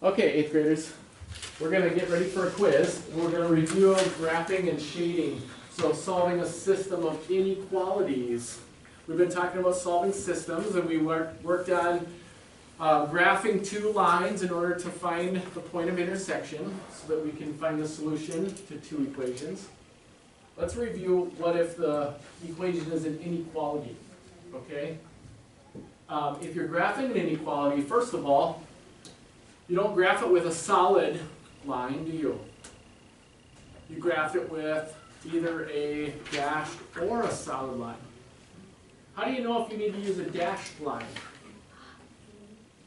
Okay, 8th graders, we're going to get ready for a quiz. We're going to review graphing and shading. So solving a system of inequalities. We've been talking about solving systems, and we worked on graphing two lines in order to find the point of intersection so that we can find the solution to two equations. Let's review what if the equation is an inequality, okay? If you're graphing an inequality, first of all, you don't graph it with a solid line, do you? You graph it with either a dashed or a solid line. How do you know if you need to use a dashed line?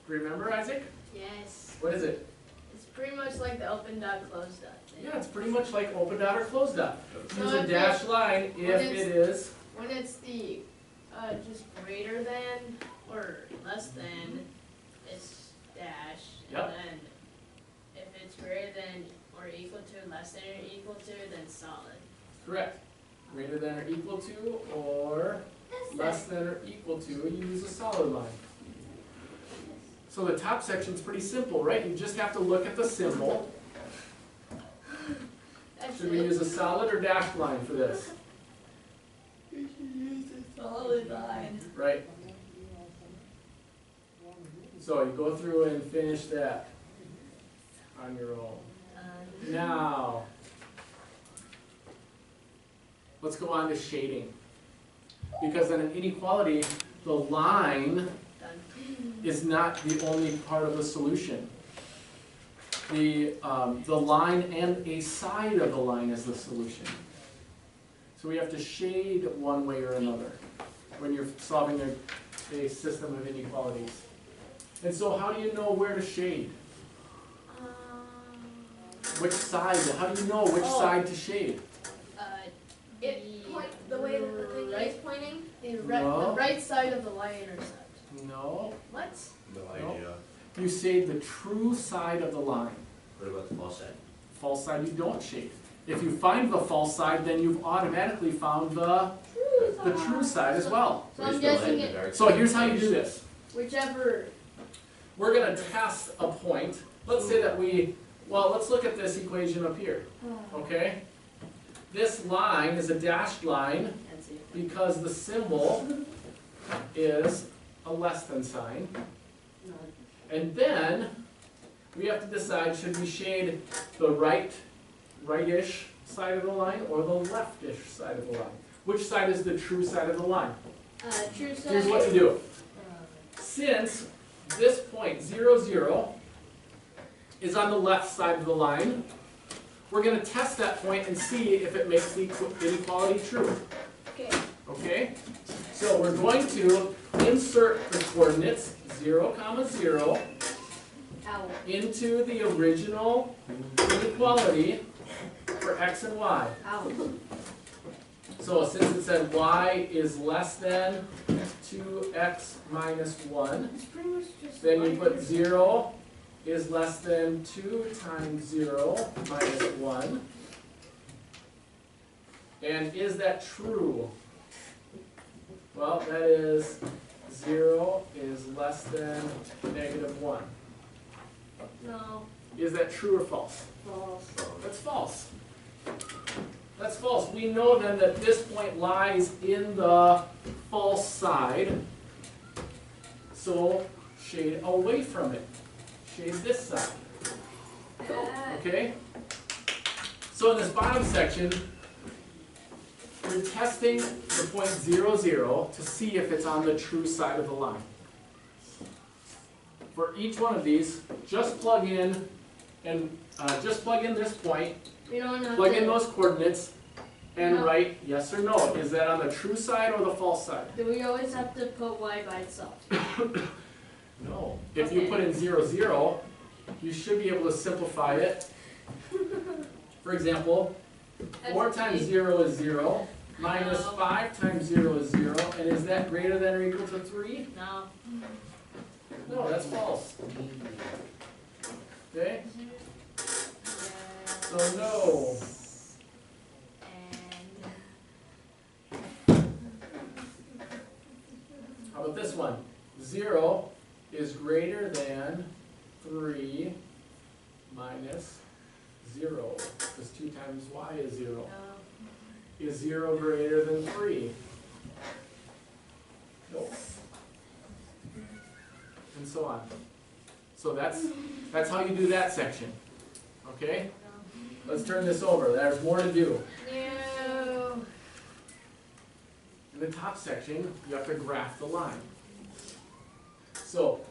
Remember, Isaac? Yes. What is it? It's pretty much like the open dot, closed dot thing. Yeah, it's pretty much like open dot or closed dot. So Use a dashed line if it is. When it's the just greater than or less than, it's dash. Yep. And then if it's greater than or equal to, less than or equal to, then solid. Correct. Greater than or equal to or less than or equal to, you use a solid line. So the top section is pretty simple, right? You just have to look at the symbol. Should we use a solid or dashed line for this? We should use a solid line. Right. So you go through and finish that on your own. Now, let's go on to shading. Because in an inequality, the line is not the only part of the solution. The line and a side of the line is the solution. So we have to shade one way or another when you're solving a system of inequalities. And so how do you know where to shade? Which side? How do you know which side to shade? The way that the thing is pointing? No. The right side of the line intersect. No. What? No No. idea. You shade the true side of the line. What about the false side? False side you don't shade. If you find the false side, then you've automatically found the true side as well. So I'm guessing it, So here's how you do this. whichever. We're going to test a point. Let's say that let's look at this equation up here, okay? This line is a dashed line because the symbol is a less than sign. And then we have to decide, should we shade the right-ish side of the line or the left-ish side of the line? Which side is the true side of the line? True side. Here's what you do. Since this point, 0, 0, is on the left side of the line, we're going to test that point and see if it makes the inequality true. Okay. Okay? So we're going to insert the coordinates 0, 0 into the original inequality for x and y. So since it said y is less than 2x minus 1, then you put 0 is less than 2 times 0 minus 1. And is that true? Well, that is 0 is less than negative 1. No. Is that true or false? False. That's false. That's false. We know then that this point lies in the false side. So shade away from it. Shade this side. Okay? So in this bottom section, we're testing the point 0, 0 to see if it's on the true side of the line. For each one of these, just plug in this point, We don't have plug to, in those coordinates, and No. write yes or no. Is that on the true side or the false side? Do we always have to put y by itself? No. If you Okay. put in 0, 0, you should be able to simplify it. For example, 4 times 0 is 0, minus No. 5 times 0 is 0, and is that greater than or equal to 3? No. No, that's false. Okay? So no. How about this one? 0 is greater than 3 minus 0, because 2 times y is 0. No. Is 0 greater than 3? Nope. And so on. So that's how you do that section. Okay? Let's turn this over. There's more to do. No. In the top section, you have to graph the line. So,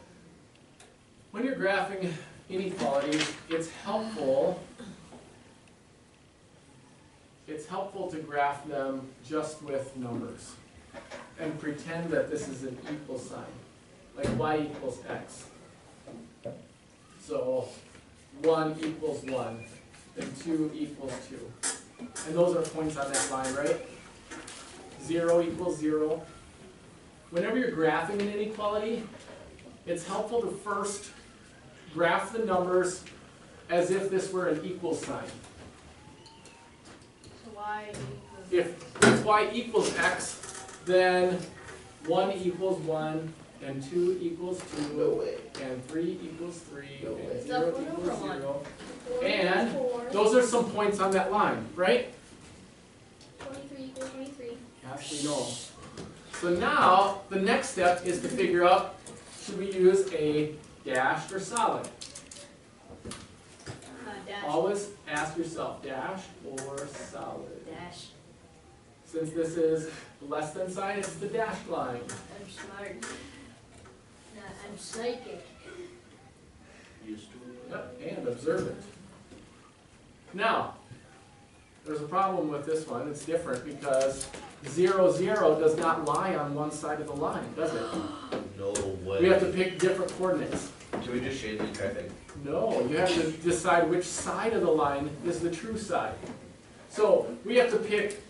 when you're graphing inequalities, it's helpful to graph them just with numbers and pretend that this is an equal sign, like y equals x. So 1 equals 1, and 2 equals 2. And those are points on that line, right? 0 equals 0. Whenever you're graphing an inequality, it's helpful to first graph the numbers as if this were an equal sign. So y equals. If y equals x, then 1 equals 1, and 2 equals 2, No way. and 3 equals 3, No way. and Stop 0 going equals over 0. 4 And equals 4. those are some points on that line, right? 23 equals 23. Yes, we know. So now, the next step is to figure out, should we use a dashed or solid? Dash. Always ask yourself, dashed or solid? Dash. Since this is less than sign, it's the dashed line. I'm smart. Nah, I'm psychic. Used to it. Yep, and observant. Now, there's a problem with this one. It's different because 0, 0 does not lie on one side of the line, does it? No way. We have to pick different coordinates. Can we just shade the entire thing? No, you have to decide which side of the line is the true side. So we have to pick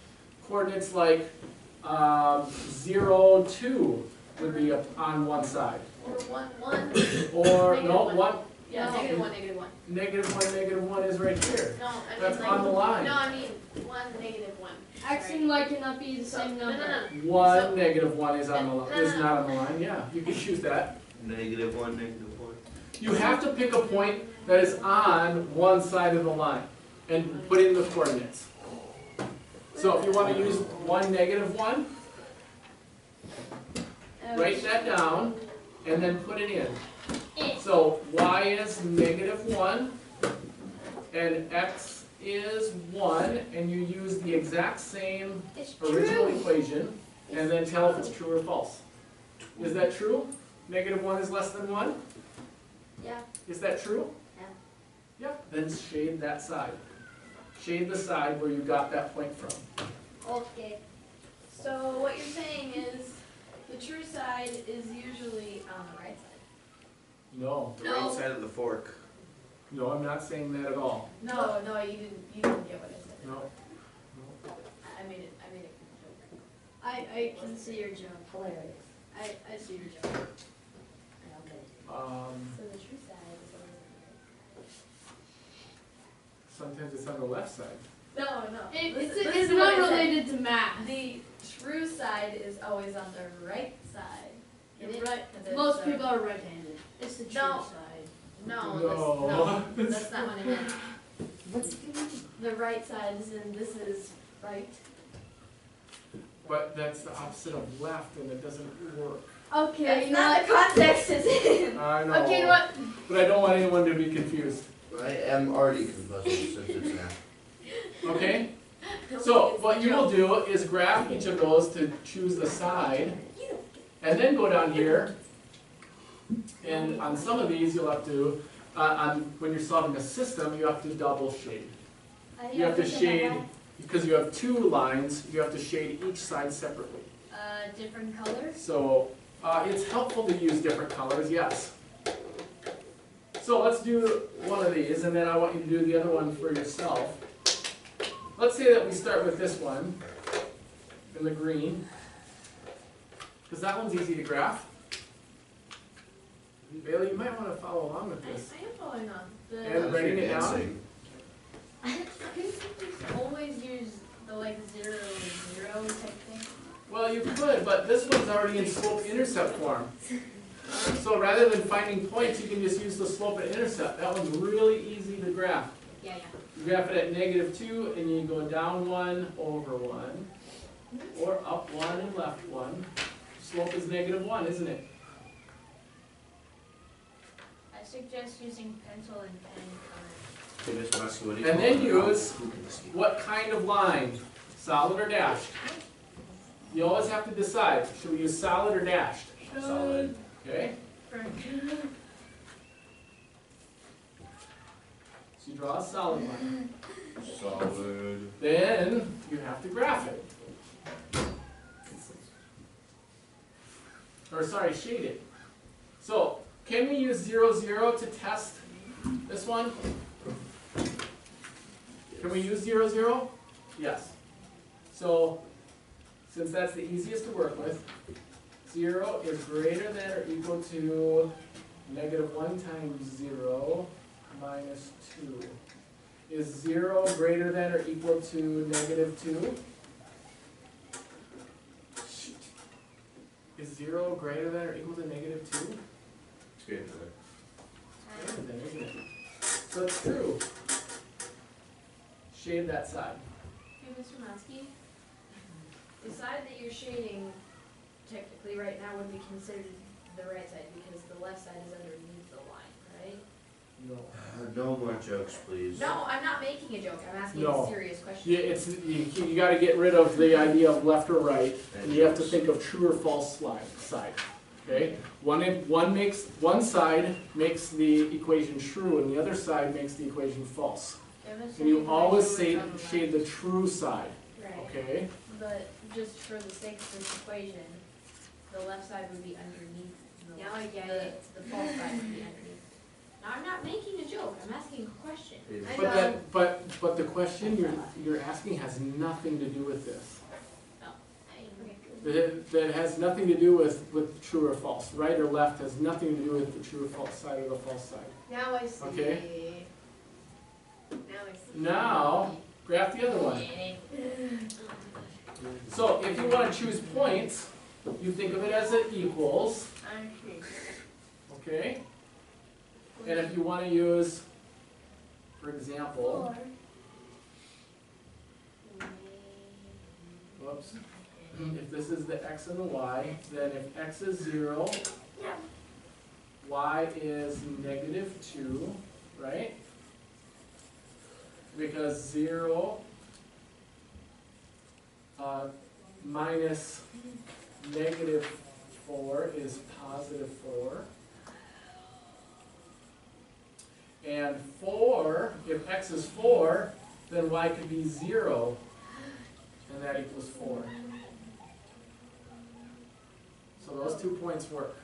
coordinates like 0, 2 would be up on one side. Or 1, 1. Or, Negative no, one. one, Yeah, No. negative 1, negative 1. -1, -1 is right here. No, I mean That's like, on the line. No, I mean 1, negative 1. X Sorry. and Y cannot be the same No, number. no, no. 1, So- -1 is on the No, line, no, is no. not on the line, yeah, you can use that. -1, -1. You have to pick a point that is on one side of the line and put in the coordinates. So if you want to use 1, -1, write that down and then put it in. So y is -1 and x is 1, and you use the exact same It's original true. equation and then tell if it's true or false. Is that true? -1 is less than 1? Yeah. Is that true? Yeah. Yep, then shade that side. Shade the side where you got that point from. Okay. So what you're saying is the true side is usually on the right side. No, The No. right side of the fork. no, I'm not saying that at all. No, you didn't get what I said. No. I made it a joke. I can see your joke. Hilarious. I see your joke. Okay. So the true side is always on Sometimes it's on the left side. the right. No. It's Listen not what I said. related to math. The true side is always on the right side. Get it? Right. 'Cause it's, Most people are right-handed. It's the true No. side. No. That's not what I meant. The right side is in, this is right. But that's the opposite of left and it doesn't work. Okay, you know not what? the context it's in. I know. Okay, you know what? But I don't want anyone to be confused. I am already confused since it's math. Okay? So what you will do is graph each of those to choose the side, and then go down here. And on some of these, you'll have to, when you're solving a system, you have to double shade. You have to shade, because you have two lines, you have to shade each side separately. Different colors? So it's helpful to use different colors, yes. So let's do one of these, and then I want you to do the other one for yourself. Let's say that we start with this one, in the green, because that one's easy to graph. Bailey, you might want to follow along with this. I am following on. And writing it down? Dancing. Couldn't you just always use the like 0, 0 type thing? Well, you could, but this one's already in slope intercept form. So rather than finding points, you can just use the slope and intercept. That one's really easy to graph. Yeah, You graph it at -2, and you go down 1 over 1, or up 1 and left 1. Slope is -1, isn't it? I suggest using pencil and pen Okay, Mr. Muskie, what do you And call then it? use what kind of line? Solid or dashed? You always have to decide, should we use solid or dashed? Solid. Okay, color. so you draw a solid line. Solid. Then you have to graph it. Or sorry, shade it. So, can we use 0, 0 to test this one? Can we use 0, 0? Yes. So, since that's the easiest to work with, 0 is greater than or equal to -1 times 0 minus 2. Is 0 greater than or equal to -2? Shoot. Is 0 greater than or equal to -2? It's great for that. Greater than, isn't it? So it's true. Shade that side. Hey, Mr. Mansky, the side that you're shading technically right now would be considered the right side because the left side is underneath the line, right? No. No more jokes, please. No, I'm not making a joke. I'm asking No. a serious question. Yeah, you gotta get rid of the idea of left or right, and you have to think of true or false side, okay? One side makes the equation true, and the other side makes the equation false. And you always shade the true side, Right. okay? But just for the sake of this equation, the left side would be underneath the. Now I get the- it. The false side would be underneath. Now, I'm not making a joke. I'm asking a question. I But know. but the question you're asking has nothing to do with this. That has nothing to do with true or false. Right or left has nothing to do with the true or false side or the false side. Now I see. Okay. Now I see. Now, graph the other one. So if you want to choose points, you think of it as it equals, I see. okay? And if you want to use, for example, whoops, if this is the x and the y, then if x is 0, y is -2, right? Because 0 minus -4 is +4. And 4, if x is 4, then y could be 0, and that equals 4. So those 2 points work.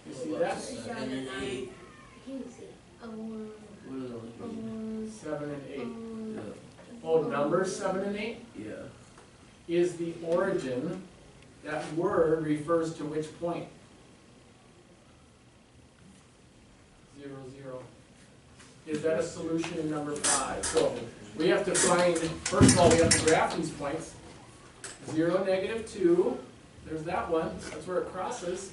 You see that? 7 and 8. 7 and 8. Oh, numbers 7 and 8 Yeah. is the origin. That word refers to which point? 0, 0. Is that a solution in number 5? So we have to find, first of all, we have to graph these points. 0, -2, there's that one, that's where it crosses.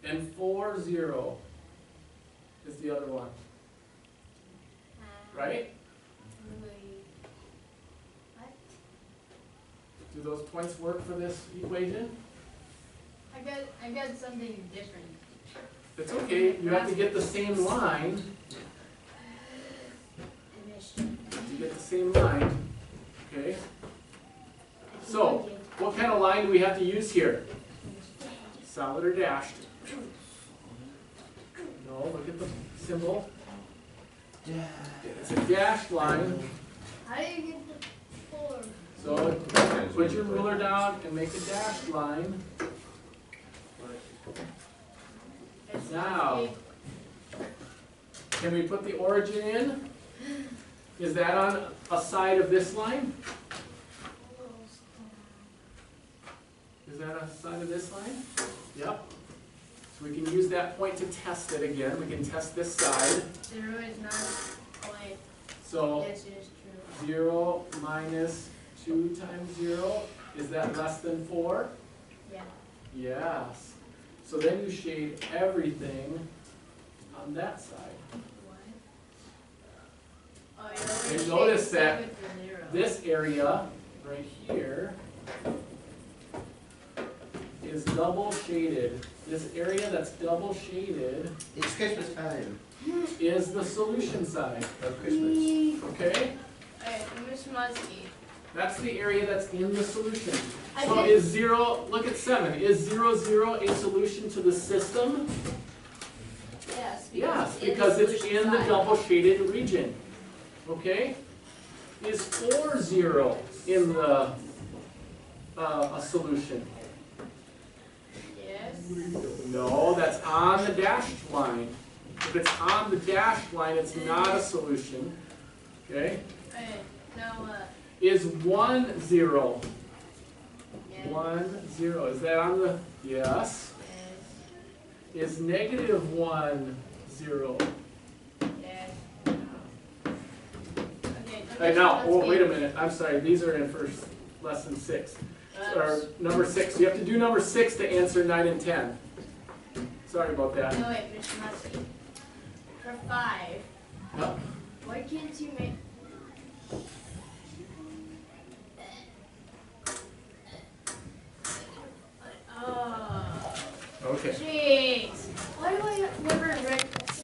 And 4, 0 is the other one, right? Do those points work for this equation? I got something different. It's okay, you have to get the same line. You get the same line, okay? So, what kind of line do we have to use here? Solid or dashed? No, look at the symbol. It's a dashed line, How do you get the 4? so put your ruler down and make a dashed line. Now, can we put the origin in? Is that on a side of this line? Is that a side of this line? Yep. So we can use that point to test it again. We can test this side. 0 is not a point. So Yes, it is true. 0 minus 2 times 0 Is that less than 4? Yeah. Yes. So then you shade everything on that side. Oh, you're And only notice shading that 7 to 0. This area right here is double shaded. This area that's double shaded It's Christmas time. is the solution side, Of Christmas. okay? Alright, Ms. Muskie. That's the area that's in the solution. I So did- is 0, look at 7, is 0, 0 a solution to the system? Yes, Yes, in the because it's solution in the side. double shaded region, okay? Is 4, 0 in the, a solution? Yes. No, that's on the dashed line. If it's on the dashed line, it's not a solution, okay? Alright, now, Is 1, 0? yes. 1, 0, is that on the, yes? Yes. Is negative 1, 0? Yes. Okay, Hey, now, oh, wait a minute, I'm sorry, these are in first lesson 6. Or number 6, you have to do number 6 to answer 9 and 10. Sorry about that. No, wait, Ms. Muskie. For 5, Yep. why can't you make... Oh, Okay. gee.